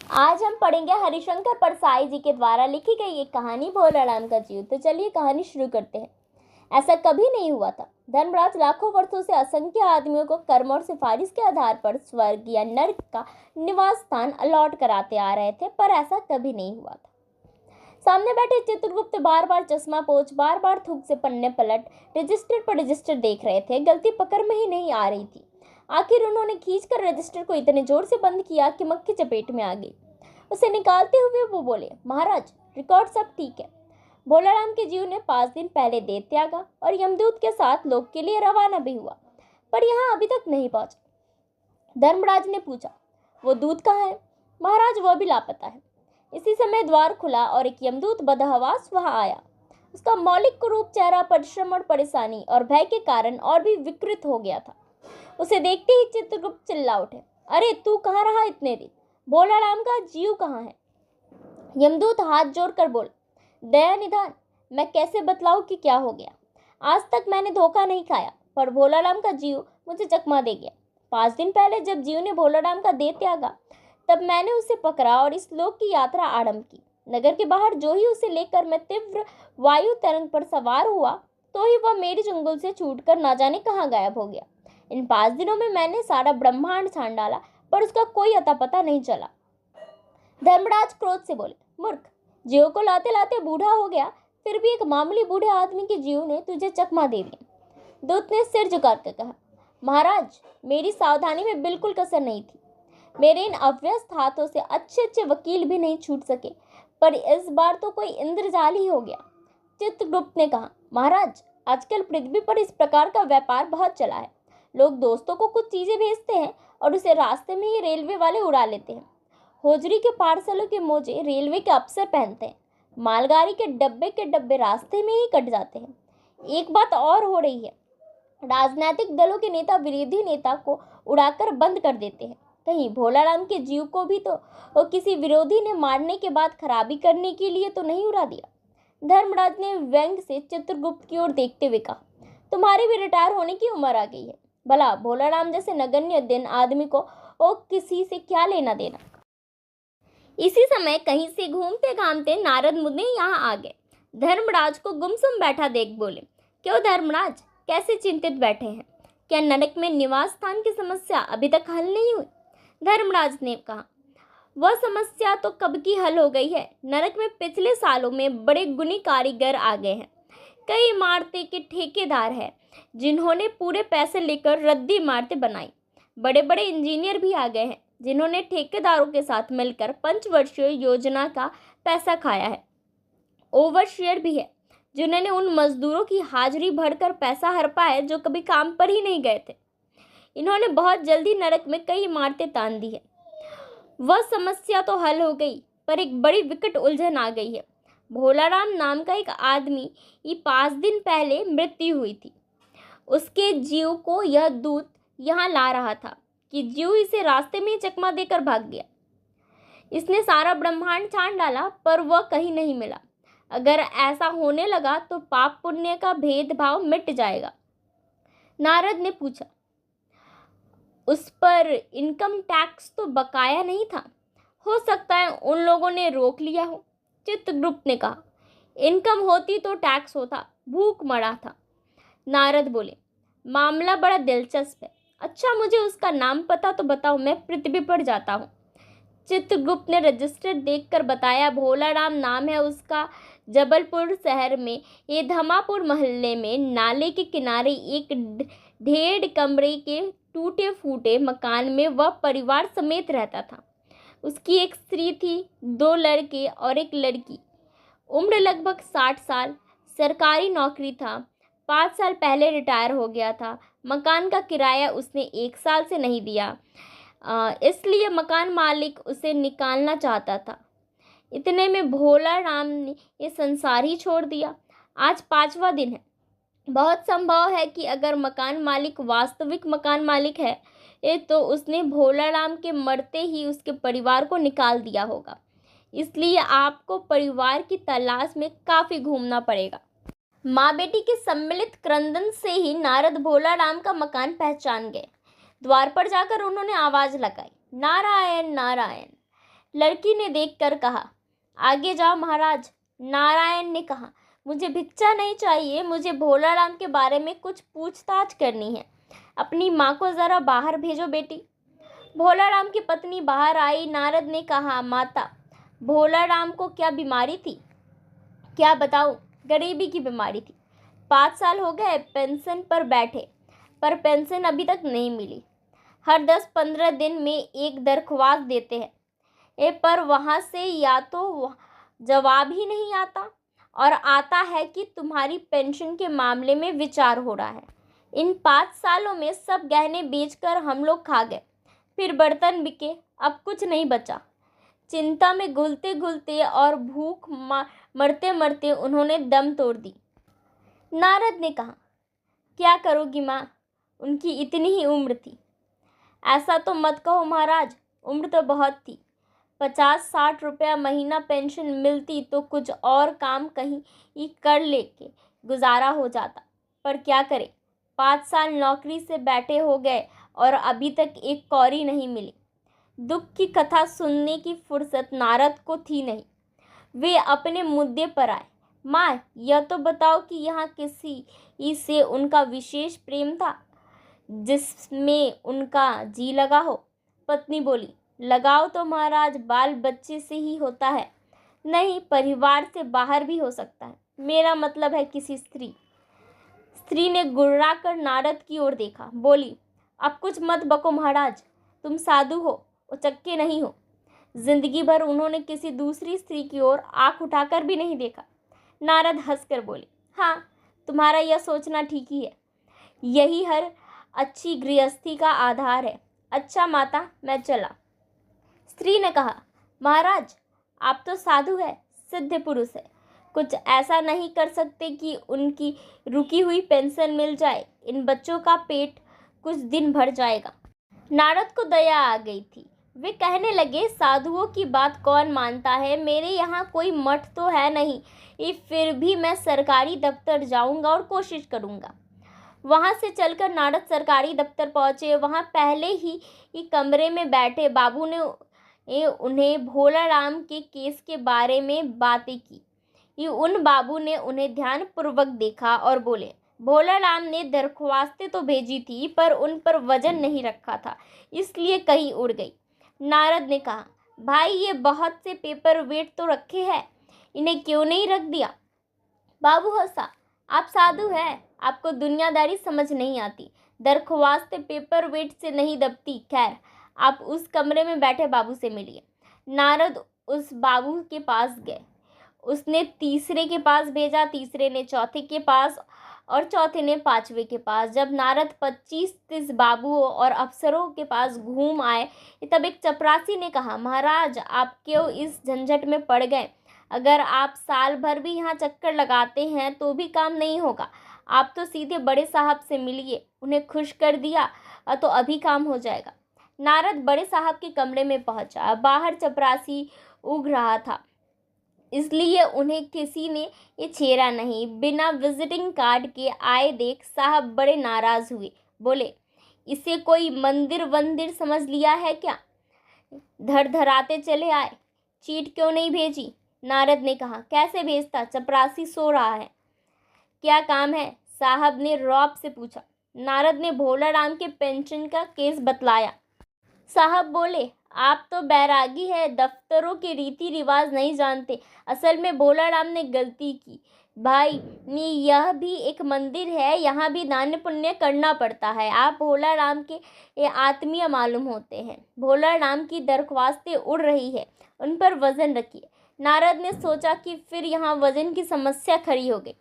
आज हम पढ़ेंगे हरिशंकर परसाई जी के द्वारा लिखी गई एक कहानी भोलाराम का जीव। तो चलिए कहानी शुरू करते हैं। ऐसा कभी नहीं हुआ था। धर्मराज लाखों वर्षों से असंख्य आदमियों को कर्म और सिफारिश के आधार पर स्वर्ग या नर्क का निवास स्थान अलॉट कराते आ रहे थे, पर ऐसा कभी नहीं हुआ था। सामने बैठे चित्रगुप्त बार बार चश्मा पोंछ, बार बार थूक से पन्ने पलट रजिस्टर पर रजिस्टर देख रहे थे। गलती पकड़ में ही नहीं आ रही थी। आखिर उन्होंने खींचकर रजिस्टर को इतने जोर से बंद किया कि मक्खी चपेट में आ गई। उसे निकालते हुए वो बोले, महाराज, रिकॉर्ड सब ठीक है। भोलाराम के जीव ने 5 दिन पहले देह त्यागा और यमदूत के साथ लोक के लिए रवाना भी हुआ, पर यहाँ अभी तक नहीं पहुंचा। धर्मराज ने पूछा, वो दूत कहाँ है? महाराज, वह भी लापता है। इसी समय द्वार खुला और एक यमदूत बदहवास वहां आया। उसका मौलिक रूप चेहरा परिश्रम और परेशानी और भय के कारण और भी विकृत हो गया था। उसे देखते ही चित्रगुप्त चिल्ला उठे, अरे तू कहाँ रहा इतने दिन? भोलाराम का जीव कहाँ है? यमदूत हाथ जोड़कर बोला, दया निधान, मैं कैसे बतलाऊं कि क्या हो गया। आज तक मैंने धोखा नहीं खाया, पर भोलाराम का जीव मुझे चकमा दे गया। 5 दिन पहले जब जीव ने भोलाराम का देह त्यागा, तब मैंने उसे पकड़ा और इस लोक की यात्रा आरंभ की। नगर के बाहर जो ही उसे लेकर मैं तीव्र वायु तरंग पर सवार हुआ, तो ही वह मेरी चंगुल से छूटकर ना जाने कहाँ गायब हो गया। इन 5 दिनों में मैंने सारा ब्रह्मांड छान डाला, पर उसका कोई अता पता नहीं चला। धर्मराज क्रोध से बोले, मूर्ख, जीव को लाते लाते बूढ़ा हो गया, फिर भी एक मामूली बूढ़े आदमी के जीव ने तुझे चकमा दे दिया। दूत ने सिर झुकाकर कहा, महाराज, मेरी सावधानी में बिल्कुल कसर नहीं थी। मेरे इन अव्यस्त हाथों से अच्छे अच्छे वकील भी नहीं छूट सके, पर इस बार तो कोई इंद्रजाल ही हो गया। चित्रगुप्त ने कहा, महाराज, आजकल पृथ्वी पर इस प्रकार का व्यापार बहुत चला है। लोग दोस्तों को कुछ चीजें भेजते हैं और उसे रास्ते में ही रेलवे वाले उड़ा लेते हैं। होजरी के पार्सलों के मोजे रेलवे के अफसर पहनते हैं। मालगाड़ी के डब्बे रास्ते में ही कट जाते हैं। एक बात और हो रही है, राजनीतिक दलों के नेता विरोधी नेता को उड़ाकर बंद कर देते हैं। कहीं भोलाराम के जीव को भी तो किसी विरोधी ने मारने के बाद खराबी करने के लिए तो नहीं उड़ा दिया। धर्मराज ने व्यंग से चित्रगुप्त की ओर देखते हुए कहा, तुम्हारी भी रिटायर होने की उम्र आ गई है। भला भोलाराम जैसे नगण्य दिन आदमी को किसी से क्या लेना देना। इसी समय कहीं से घूमते घामते नारद मुनि यहाँ आ गए। धर्मराज को गुमसुम बैठा देख बोले, क्यों धर्मराज, कैसे चिंतित बैठे हैं? क्या नरक में निवास स्थान की समस्या अभी तक हल नहीं हुई? धर्मराज ने कहा, वह समस्या तो कब की हल हो गई है। नरक में पिछले सालों में बड़े गुणी कारीगर आ गए हैं। कई इमारतें के ठेकेदार हैं जिन्होंने पूरे पैसे लेकर रद्दी इमारतें बनाई। बड़े बड़े इंजीनियर भी आ गए हैं जिन्होंने ठेकेदारों के साथ मिलकर 5 वर्षीय योजना का पैसा खाया है। ओवरशियर भी है जिन्होंने उन मजदूरों की हाजिरी भरकर पैसा हड़पा है जो कभी काम पर ही नहीं गए थे। इन्होंने बहुत जल्दी नरक में कई इमारतें तान दी है। वह समस्या तो हल हो गई, पर एक बड़ी विकट उलझन आ गई है। भोलाराम नाम का एक आदमी की 5 दिन पहले मृत्यु हुई थी। उसके जीव को यह दूत यहाँ ला रहा था कि जीव इसे रास्ते में ही चकमा देकर भाग गया। इसने सारा ब्रह्मांड छान डाला, पर वह कहीं नहीं मिला। अगर ऐसा होने लगा तो पाप पुण्य का भेदभाव मिट जाएगा। नारद ने पूछा, उस पर इनकम टैक्स तो बकाया नहीं था? हो सकता है उन लोगों ने रोक लिया हो। चित्रगुप्त ने कहा, इनकम होती तो टैक्स होता, भूख मरा था। नारद बोले, मामला बड़ा दिलचस्प है। अच्छा, मुझे उसका नाम पता तो बताओ, मैं पृथ्वी पर जाता हूँ। चित्रगुप्त ने रजिस्टर देखकर बताया, भोलाराम नाम है उसका। जबलपुर शहर में ये धमापुर मोहल्ले में नाले के किनारे एक 1.5 कमरे के टूटे फूटे मकान में वह परिवार समेत रहता था। उसकी एक स्त्री थी, 2 लड़के और एक लड़की। उम्र लगभग 60 साल। सरकारी नौकरी था। 5 साल पहले रिटायर हो गया था। मकान का किराया उसने 1 साल से नहीं दिया, इसलिए मकान मालिक उसे निकालना चाहता था। इतने में भोलाराम ने ये संसार ही छोड़ दिया। आज 5वां दिन है। बहुत संभव है कि अगर मकान मालिक वास्तविक मकान मालिक है तो उसने भोलाराम के मरते ही उसके परिवार को निकाल दिया होगा। इसलिए आपको परिवार की तलाश में काफ़ी घूमना पड़ेगा। माँ बेटी के सम्मिलित क्रंदन से ही नारद भोलाराम का मकान पहचान गए। द्वार पर जाकर उन्होंने आवाज़ लगाई, नारायण नारायण। लड़की ने देखकर कहा, आगे जाओ महाराज। नारायण ने कहा, मुझे भिक्षा नहीं चाहिए, मुझे भोलाराम के बारे में कुछ पूछताछ करनी है। अपनी माँ को जरा बाहर भेजो बेटी। भोलाराम की पत्नी बाहर आई। नारद ने कहा, माता, भोलाराम को क्या बीमारी थी? क्या बताऊं, गरीबी की बीमारी थी। 5 साल हो गए पेंशन पर बैठे, पर पेंशन अभी तक नहीं मिली। हर 10-15 दिन में एक दरख्वास्त देते हैं, पर वहाँ से या तो जवाब ही नहीं आता, और आता है कि तुम्हारी पेंशन के मामले में विचार हो रहा है। इन 5 सालों में सब गहने बेचकर हम लोग खा गए, फिर बर्तन बिके, अब कुछ नहीं बचा। चिंता में घुलते घुलते और भूख मरते मरते उन्होंने दम तोड़ दी। नारद ने कहा, क्या करोगी माँ, उनकी इतनी ही उम्र थी। ऐसा तो मत कहो महाराज, उम्र तो बहुत थी। 50-60 रुपया महीना पेंशन मिलती तो कुछ और काम कहीं कर लेके गुजारा हो जाता, पर क्या करें, 5 साल नौकरी से बैठे हो गए और अभी तक एक कौड़ी नहीं मिली। दुख की कथा सुनने की फुर्सत नारद को थी नहीं। वे अपने मुद्दे पर आए। माँ, यह तो बताओ कि यहाँ किसी से उनका विशेष प्रेम था जिसमें उनका जी लगा हो? पत्नी बोली, लगाव तो महाराज बाल बच्चे से ही होता है। नहीं, परिवार से बाहर भी हो सकता है। मेरा मतलब है किसी स्त्री। स्त्री ने गुर्रा कर नारद की ओर देखा, बोली, अब कुछ मत बको महाराज, तुम साधु हो, उचक्के नहीं हो। जिंदगी भर उन्होंने किसी दूसरी स्त्री की ओर आंख उठाकर भी नहीं देखा। नारद हंसकर बोले, हाँ, तुम्हारा यह सोचना ठीक ही है। यही हर अच्छी गृहस्थी का आधार है। अच्छा माता, मैं चला। स्त्री ने कहा, महाराज, आप तो साधु है, सिद्ध पुरुष है, कुछ ऐसा नहीं कर सकते कि उनकी रुकी हुई पेंशन मिल जाए? इन बच्चों का पेट कुछ दिन भर जाएगा। नारद को दया आ गई थी। वे कहने लगे, साधुओं की बात कौन मानता है? मेरे यहाँ कोई मठ तो है नहीं, फिर भी मैं सरकारी दफ्तर जाऊंगा और कोशिश करूंगा। वहाँ से चलकर नारद सरकारी दफ्तर पहुँचे। वहाँ पहले ही कमरे में बैठे बाबू ने उन्हें भोलाराम के केस के बारे में बातें की। उन बाबू ने उन्हें ध्यानपूर्वक देखा और बोले, भोलाराम ने दरख्वास्तें तो भेजी थी, पर उन पर वजन नहीं रखा था, इसलिए कहीं उड़ गई। नारद ने कहा, भाई, ये बहुत से पेपर वेट तो रखे हैं, इन्हें क्यों नहीं रख दिया? बाबू हंसा, आप साधु हैं, आपको दुनियादारी समझ नहीं आती। दरख्वास्तें पेपर वेट से नहीं दबती। खैर, आप उस कमरे में बैठे बाबू से मिलिए। नारद उस बाबू के पास गए। उसने तीसरे के पास भेजा, तीसरे ने चौथे के पास और चौथे ने 5वें के पास। जब नारद 25-30 बाबुओं और अफसरों के पास घूम आए, तब एक चपरासी ने कहा, महाराज, आप क्यों इस झंझट में पड़ गए? अगर आप साल भर भी यहाँ चक्कर लगाते हैं तो भी काम नहीं होगा। आप तो सीधे बड़े साहब से मिलिए, उन्हें खुश कर दिया तो अभी काम हो जाएगा। नारद बड़े साहब के कमरे में पहुंचा। बाहर चपरासी उग रहा था, इसलिए उन्हें किसी ने ये छेड़ा नहीं। बिना विजिटिंग कार्ड के आए देख साहब बड़े नाराज हुए। बोले, इसे कोई मंदिर वंदिर समझ लिया है क्या? धड़ धड़ाते चले आए, चीट क्यों नहीं भेजी? नारद ने कहा, कैसे भेजता, चपरासी सो रहा है। क्या काम है? साहब ने रौब से पूछा। नारद ने भोलाराम के पेंशन का केस बतलाया। साहब बोले, आप तो बैरागी है, दफ्तरों के रीति रिवाज नहीं जानते। असल में भोलाराम ने गलती की भाई, यह भी एक मंदिर है, यहाँ भी दान पुण्य करना पड़ता है। आप भोलाराम के आत्मीय मालूम होते हैं। भोलाराम की दरख्वास्तें उड़ रही है, उन पर वजन रखिए। नारद ने सोचा कि फिर यहाँ वजन की समस्या खड़ी हो गई।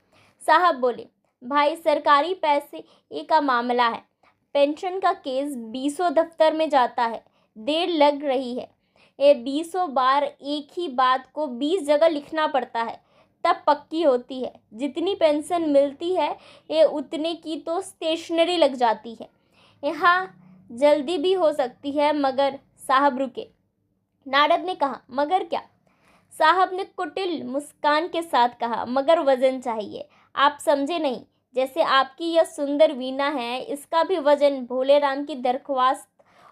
साहब बोले, भाई, सरकारी पैसे का मामला है, पेंशन का केस 20 दफ्तर में जाता है, देर लग रही है। ये 20 बार एक ही बात को 20 जगह लिखना पड़ता है, तब पक्की होती है। जितनी पेंशन मिलती है ये उतने की तो स्टेशनरी लग जाती है। यहाँ जल्दी भी हो सकती है, मगर। साहब रुके। नारद ने कहा, मगर क्या? साहब ने कुटिल मुस्कान के साथ कहा, मगर वजन चाहिए। आप समझे नहीं, जैसे आपकी यह सुंदर वीणा है, इसका भी वजन भोलेराम की दरख्वास्त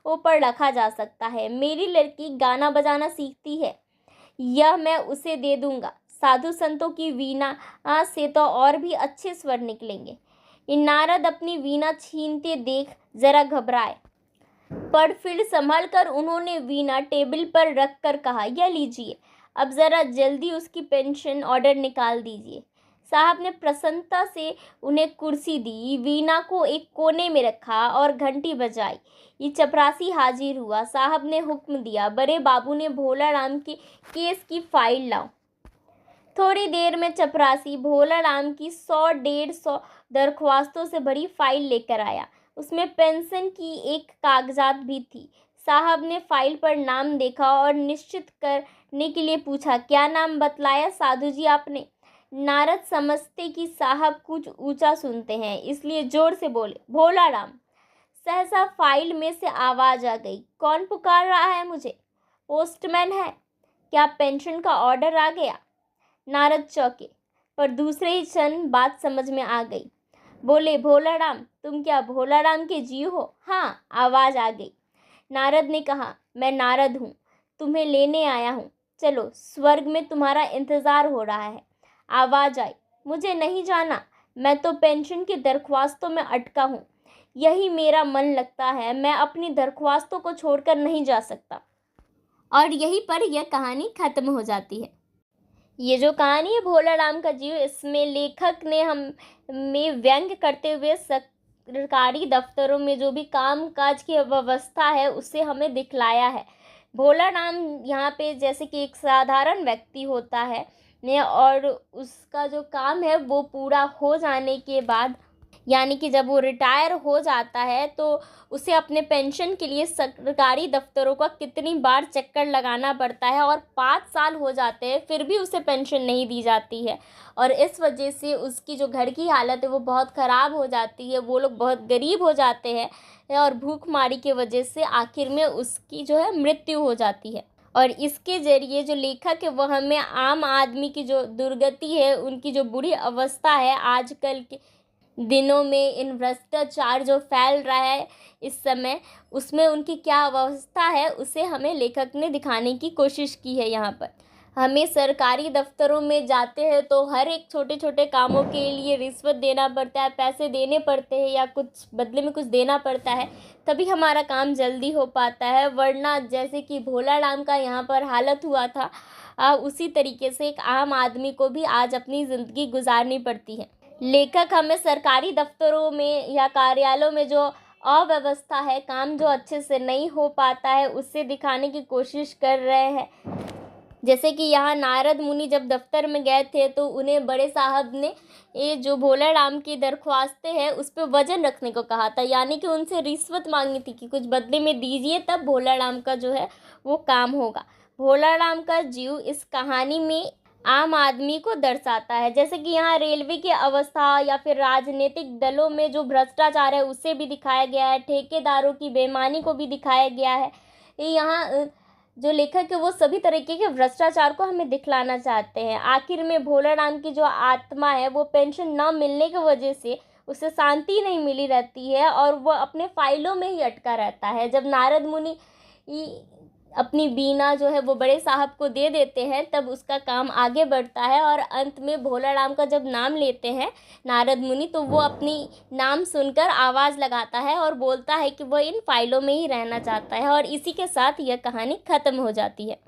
ऊपर रखा जा सकता है। मेरी लड़की गाना बजाना सीखती है, यह मैं उसे दे दूंगा। साधु संतों की वीणा से तो और भी अच्छे स्वर निकलेंगे। नारद अपनी वीणा छीनते देख जरा घबराए, पर फिर संभल कर उन्होंने वीणा टेबल पर रख कर कहा, यह लीजिए, अब ज़रा जल्दी उसकी पेंशन ऑर्डर निकाल दीजिए। साहब ने प्रसन्नता से उन्हें कुर्सी दी, वीणा को एक कोने में रखा और घंटी बजाई। ये चपरासी हाजिर हुआ। साहब ने हुक्म दिया, बड़े बाबू ने भोला राम के केस की फाइल लाओ। थोड़ी देर में चपरासी भोला राम की 100-150 दरख्वास्तों से भरी फाइल लेकर आया। उसमें पेंशन की एक कागजात भी थी। साहब ने फाइल पर नाम देखा और निश्चित करने के लिए पूछा, क्या नाम बतलाया साधु जी आपने? नारद समझते कि साहब कुछ ऊंचा सुनते हैं, इसलिए जोर से बोले, भोला राम। सहसा फाइल में से आवाज आ गई, कौन पुकार रहा है मुझे? पोस्टमैन है। क्या पेंशन का ऑर्डर आ गया? नारद चौंके, पर दूसरे ही क्षण बात समझ में आ गई। बोले, भोला राम, तुम क्या भोला राम के जीव हो? हाँ, आवाज आ गई। नारद ने कहा, मैं नारद हूँ, तुम्हें लेने आया हूँ। चलो, स्वर्ग में तुम्हारा इंतजार हो रहा है। आवाज आई, मुझे नहीं जाना, मैं तो पेंशन की दरख्वास्तों में अटका हूँ। यही मेरा मन लगता है, मैं अपनी दरख्वास्तों को छोड़कर नहीं जा सकता। और यहीं पर यह कहानी खत्म हो जाती है। ये जो कहानी है भोला राम का जीव, इसमें लेखक ने हमें व्यंग करते हुए सरकारी दफ्तरों में जो भी काम काज की व्यवस्था है उसे हमें दिखलाया है। भोला राम यहाँ पे जैसे कि एक साधारण व्यक्ति होता है ने, और उसका जो काम है वो पूरा हो जाने के बाद, यानी कि जब वो रिटायर हो जाता है, तो उसे अपने पेंशन के लिए सरकारी दफ्तरों का कितनी बार चक्कर लगाना पड़ता है, और 5 साल हो जाते हैं फिर भी उसे पेंशन नहीं दी जाती है। और इस वजह से उसकी जो घर की हालत है वो बहुत ख़राब हो जाती है, वो लोग बहुत गरीब हो जाते हैं, और भूखमारी की वजह से आखिर में उसकी जो है मृत्यु हो जाती है। और इसके ज़रिए जो लेखक है वह हमें आम आदमी की जो दुर्गति है, उनकी जो बुरी अवस्था है आजकल के दिनों में, इन भ्रष्टाचार जो फैल रहा है इस समय, उसमें उनकी क्या अवस्था है उसे हमें लेखक ने दिखाने की कोशिश की है। यहाँ पर हमें सरकारी दफ्तरों में जाते हैं तो हर एक छोटे छोटे कामों के लिए रिश्वत देना पड़ता है, पैसे देने पड़ते हैं या कुछ बदले में कुछ देना पड़ता है, तभी हमारा काम जल्दी हो पाता है। वरना जैसे कि भोला राम का यहाँ पर हालत हुआ था, उसी तरीके से एक आम आदमी को भी आज अपनी ज़िंदगी गुजारनी पड़ती है। लेखक हमें सरकारी दफ्तरों में या कार्यालयों में जो अव्यवस्था है, काम जो अच्छे से नहीं हो पाता है, उससे दिखाने की कोशिश कर रहे हैं। जैसे कि यहाँ नारद मुनि जब दफ्तर में गए थे तो उन्हें बड़े साहब ने ये जो भोला राम की दरख्वास्तें हैं उस पर वजन रखने को कहा था, यानी कि उनसे रिश्वत मांगी थी कि कुछ बदले में दीजिए, तब भोला राम का जो है वो काम होगा। भोला राम का जीव इस कहानी में आम आदमी को दर्शाता है। जैसे कि यहाँ रेलवे की अवस्था या फिर राजनीतिक दलों में जो भ्रष्टाचार है उसे भी दिखाया गया है, ठेकेदारों की बेईमानी को भी दिखाया गया है। यहाँ जो लेखक है वो सभी तरीके के भ्रष्टाचार को हमें दिखलाना चाहते हैं। आखिर में भोला राम की जो आत्मा है वो पेंशन न मिलने की वजह से उसे शांति नहीं मिली रहती है और वह अपने फाइलों में ही अटका रहता है। जब नारद मुनि अपनी वीणा जो है वो बड़े साहब को दे देते हैं तब उसका काम आगे बढ़ता है, और अंत में भोला राम का जब नाम लेते हैं नारद मुनि तो वो अपनी नाम सुनकर आवाज़ लगाता है और बोलता है कि वह इन फाइलों में ही रहना चाहता है। और इसी के साथ यह कहानी ख़त्म हो जाती है।